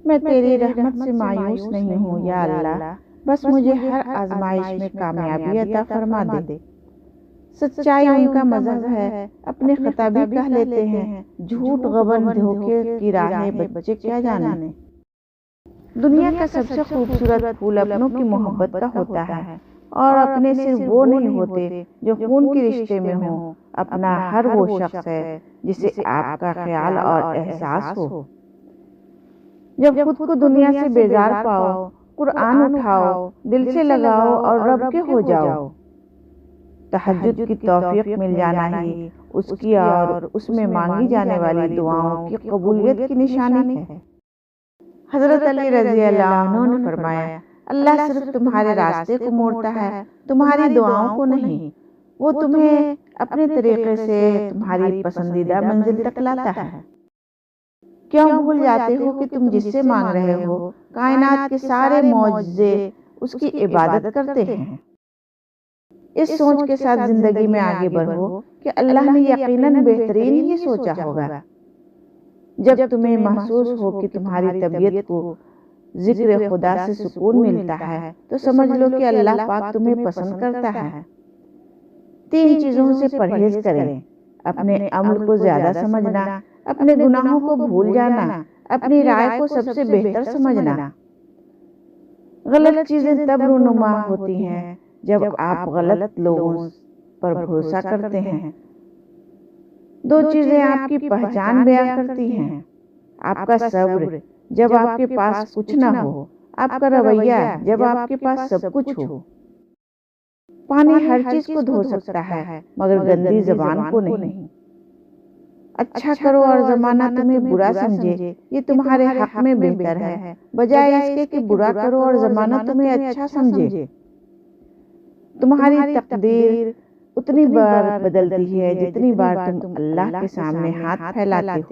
میں تیری رحمت سے مایوس نہیں ہوں یا اللہ، بس مجھے ہر آزمائش میں کامیابی عطا فرما دے۔ سچائی ان کا مذہب ہے، اپنے خطا بھی کہہ لیتے ہیں، جھوٹ غبن دھوکے کی راہیں بچے کیا جانے۔ دنیا کا سب سے خوبصورت پھول اپنوں کی محبت کا ہوتا ہے، اور اپنے صرف وہ نہیں ہوتے جو خون کے رشتے میں ہوں، اپنا ہر وہ شخص ہے جسے آپ کا خیال اور احساس ہو۔ جب خود کو دنیا سے بیزار پاؤ، قرآن اٹھاؤ، دل سے لگاؤ اور رب کے ہو جاؤ۔ تہجد کی توفیق مل جانا ہی اس کی اور اس میں مانگی جانے والی دعاؤں کی قبولیت کی نشانی ہے۔ حضرت علی رضی اللہ عنہ نے فرمایا، اللہ صرف تمہارے راستے کو موڑتا ہے، تمہاری دعاؤں کو نہیں۔ وہ تمہیں اپنے طریقے سے تمہاری پسندیدہ منزل تک لاتا ہے۔ کیوں بھول جاتے ہو کہ تم جس سے مانگ رہے ہو، کائنات کے سارے معجزے اس کی عبادت کرتے ہیں۔ اس سوچ کے ساتھ زندگی میں آگے بڑھو کہ اللہ نے یقیناً بہترین ہی سوچا ہوگا۔ جب تمہیں محسوس ہو کہ تمہاری طبیعت کو ذکر خدا سے سکون ملتا ہے تو سمجھ لو کہ اللہ پاک تمہیں پسند کرتا ہے۔ 3 چیزوں سے پرہیز کریں: اپنے عمل کو زیادہ سمجھنا، اپنے گناہوں کو بھول جانا، اپنی رائے کو سب سے بہتر سمجھنا۔ غلط چیزیں تب رونما ہوتی ہیں جب آپ غلط لوگوں پر بھروسہ کرتے ہیں۔ 2 چیزیں آپ کی پہچان بیان کرتی ہیں: آپ کا صبر جب آپ کے پاس کچھ نہ ہو، آپ کا رویہ جب آپ کے پاس سب کچھ ہو۔ پانی ہر چیز کو دھو سکتا ہے مگر گندی زبان کو نہیں۔ اچھا کرو اور زمانہ تمہیں برا سمجھے، یہ تمہارے حق میں بہتر ہے، بجائے اس کے کہ برا کرو اور زمانہ تمہیں اچھا سمجھے۔ تمہاری تقدیر اتنی بار بدلتی ہے جتنی بار تم اللہ کے سامنے ہاتھ پھیلاتے ہو۔